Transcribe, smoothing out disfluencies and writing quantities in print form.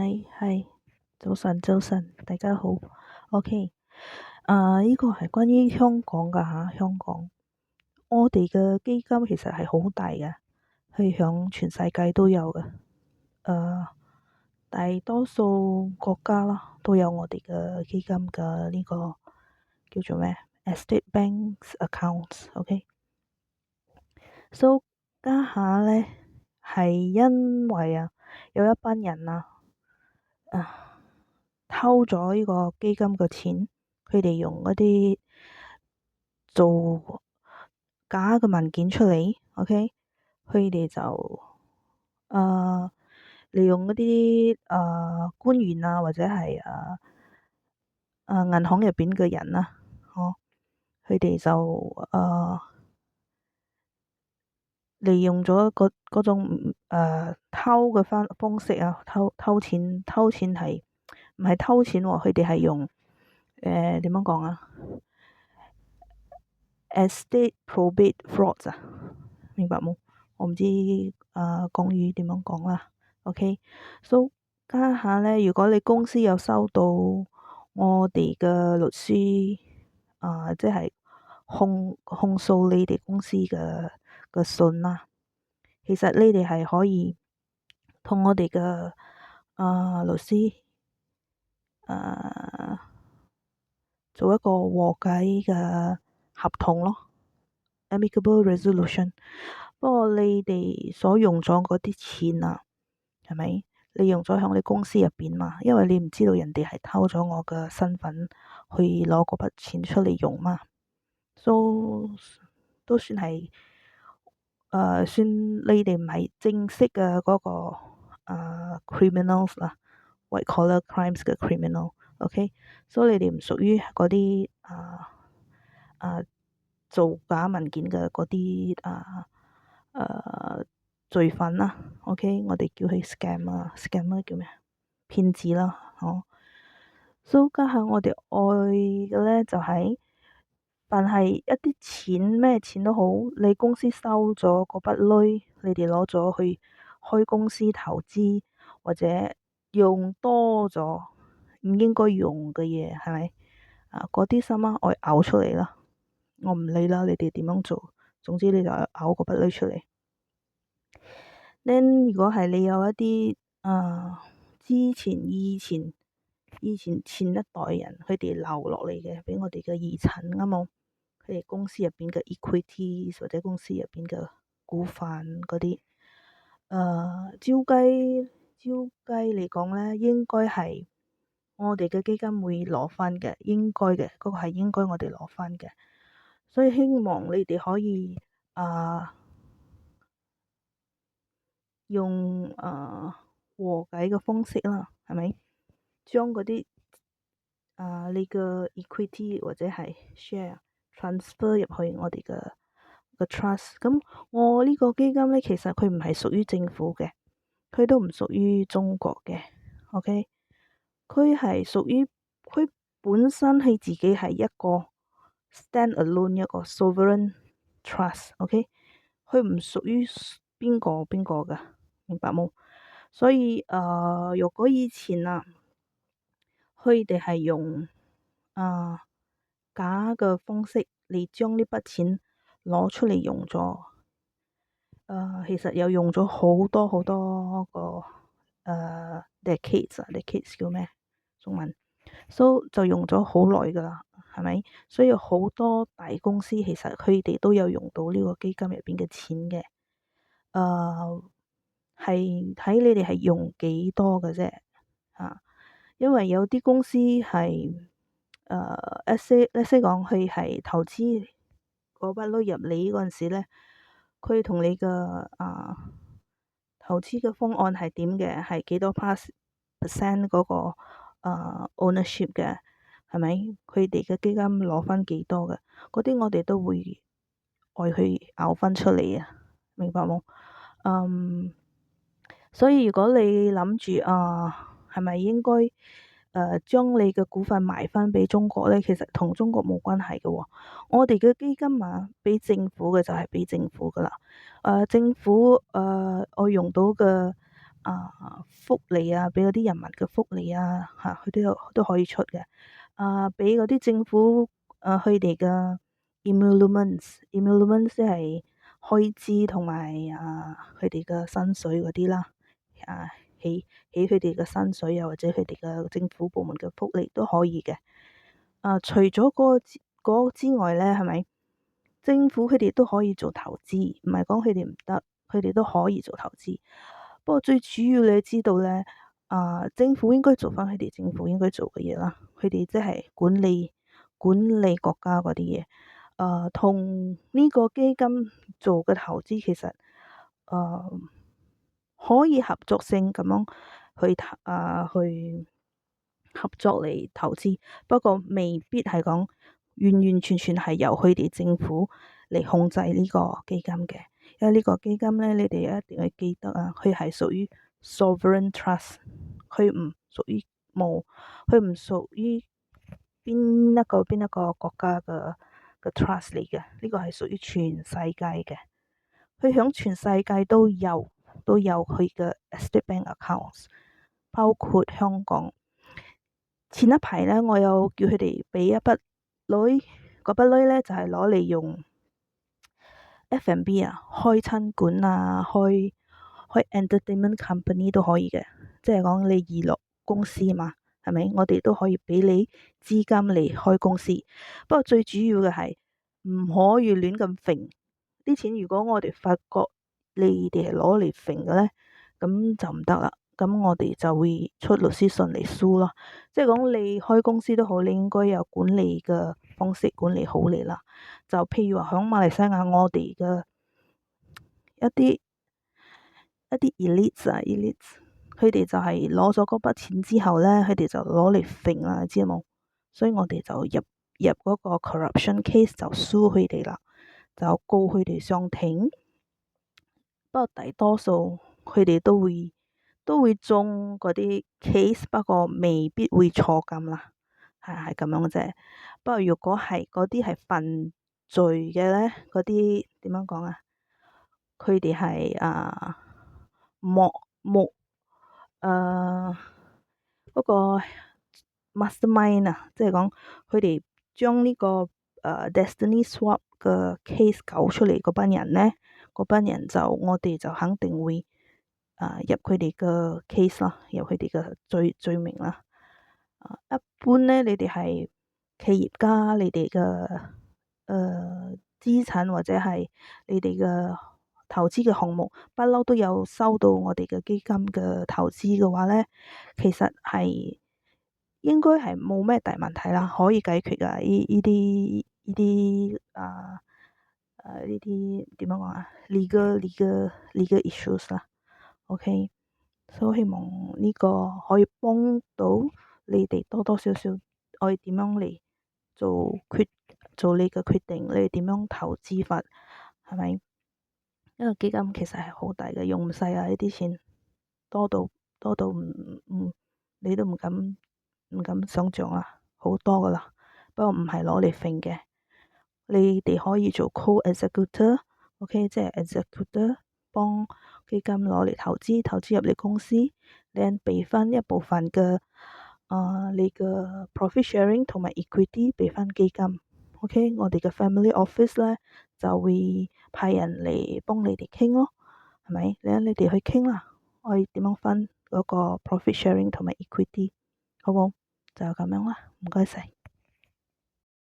係，早晨，大家好。OK，呢個係關於香港噶吓，香港我哋嘅基金其實係好大嘅，係響全世界都有嘅。大多數國家啦都有我哋嘅基金嘅呢個叫做咩？Estate Banks Accounts。OK，so 家下咧係因為有一班人偷咗呢個基金嘅錢，佢哋用嗰啲做假嘅文件出嚟，OK，佢哋就利用嗰啲官員或者係銀行入邊嘅人佢哋就利用咗嗰種偷嘅方式偷錢係唔係偷錢喎？佢哋係用點樣講？Estate probate fraud 明白冇？我唔知國語點樣講啦。OK，so 家下咧，如果你公司有收到我哋嘅律師即係控訴你哋公司嘅信啦，其實你哋係可以同我哋嘅律師做一個和解嘅合同咯，amicable resolution。不過你哋所用咗嗰啲錢係咪？你用咗喺你公司入邊嘛？因為你唔知道人哋係偷咗我嘅身份去攞嗰筆錢出嚟用嘛，so 都算係算你哋唔係正式嘅嗰個criminals 啦，white collar crimes 嘅 criminal。OK，所以你哋唔屬於嗰啲做假文件嘅嗰啲罪犯啦。OK，我哋叫佢 scam 叫咩？騙子啦。所以家下我哋愛嘅咧就係、凡係一啲錢咩錢都好，你公司收咗嗰筆鐳，你哋攞咗去開公司投資，或者用多咗唔應該用嘅嘢，係咪嗰啲心我嘔出嚟啦，我唔理啦，你哋點樣做，總之你就嘔嗰筆鐳出嚟。如果係你有一啲以前前一代人佢哋留落嚟嘅，俾我哋嘅遺產冇，佢哋公司入邊嘅 equities 或者公司入邊嘅股份嗰啲，照計嚟講咧，應該係我哋嘅基金會攞翻嘅，應該嘅，嗰個係應該我哋攞翻嘅，所以希望你哋可以用和解嘅方式啦，係咪？將嗰啲你嘅 equity 或者係 share transfer 入去我哋嘅trust。咁我呢個基金咧，其實佢唔係屬於政府嘅，佢都唔屬於中國嘅。OK，佢係屬於佢本身係自己係一個 stand alone 一個 sovereign trust。OK，佢唔屬於邊個噶，明白冇？所以如果以前佢哋係用假嘅方式嚟將呢筆錢攞出嚟用咗，其實又用咗好多好多個decades 叫咩中文？so 就用咗好耐噶啦，係咪？所以好多大公司其實佢哋都有用到呢個基金入邊嘅錢嘅，係睇你哋係用幾多嘅啫。因為有啲公司係let's say 講佢係投資嗰筆攞入你嗰陣時咧，佢同你嘅投資嘅方案係點嘅，係幾多 percent 嗰個ownership 嘅，係咪？佢哋嘅基金攞翻幾多嘅，嗰啲我哋都會愛去拗翻出嚟明白冇？所以如果你諗住係咪應該將你嘅股份賣翻俾中國咧？其實同中國冇關係嘅喎。我哋嘅基金俾政府嘅就係俾政府噶啦。政府我用到嘅福利啊，俾嗰啲人民嘅福利啊，佢都可以出嘅。俾嗰啲政府佢哋嘅 emoluments 即係開支同埋佢哋嘅薪水嗰啲啦，起佢哋嘅薪水啊，或者佢哋嘅政府部門嘅福利都可以嘅。除咗嗰個之外咧，係咪政府佢哋都可以做投資？唔係講佢哋唔得，佢哋都可以做投資。不過最主要你知道咧，政府應該做翻佢哋政府應該做嘅嘢啦。佢哋即係管理國家嗰啲嘢。同呢個基金做嘅投資其實可以合作性咁樣去合作嚟投資，不過未必係講完完全全係由佢哋政府嚟控制呢個基金嘅。因為呢個基金咧，你哋一定要記得佢係屬於 sovereign trust，佢唔屬於佢唔屬於邊一個國家嘅 trust 嚟嘅。呢個係屬於全世界嘅，佢響全世界都有佢嘅 State Bank accounts，包括香港。前一排咧，我有叫佢哋俾一筆鐳，嗰筆鐳咧就係攞嚟用 F&B 開餐館開 entertainment company 都可以嘅，即係講你娛樂公司嘛，係咪？我哋都可以俾你資金嚟開公司，不過最主要嘅係唔可以亂咁揈啲錢。如果我哋發覺你哋係攞嚟揈嘅咧，咁就唔得啦。咁我哋就會出律師信嚟訴咯。即係講你開公司都好，你應該有管理嘅方式管理好你啦。就譬如話響馬來西亞，我哋嘅一啲 elite，佢哋就係攞咗嗰筆錢之後咧，佢哋就攞嚟揈啦，知冇？所以我哋就入嗰個 corruption case 就訴佢哋啦，就告佢哋上庭。不過大多數佢哋都會中嗰啲 case，不過未必會坐監啦，係咁樣嘅啫。不過如果係嗰啲係犯罪嘅咧，嗰啲點樣講啊？佢哋係嗰個 mastermind 即係講佢哋將呢個Destiny Swap 嘅 case 搞出嚟嗰班人咧，嗰班人我哋就肯定會入佢哋嘅 case 啦，入佢哋嘅罪名啦。一般咧，你哋係企業家，你哋嘅資產或者係你哋嘅投資嘅項目，不嬲都有收到我哋嘅基金嘅投資嘅話咧，其實係應該係冇咩大問題啦，可以解決噶。呢啲點樣講啊？legal issues 啦。OK，所以希望呢個可以幫到你哋多多少少，我哋點樣嚟做你嘅決定，你哋點樣投資法，係咪？因為基金其實係好大嘅，用唔晒呢啲錢，多到你都唔敢想象啦，好多噶啦。不過唔係攞嚟揈嘅，你哋可以做 co-executor，OK，即係 executor 幫基金攞嚟投資入你公司，你俾翻一部分嘅你嘅 profit sharing 同埋 equity 俾翻基金。OK，我哋嘅 family office 咧就會派人嚟幫你哋傾咯，係咪？你哋去傾啦，我哋點樣分嗰個 profit sharing 同埋 equity，好冇？就咁樣啦，唔該晒。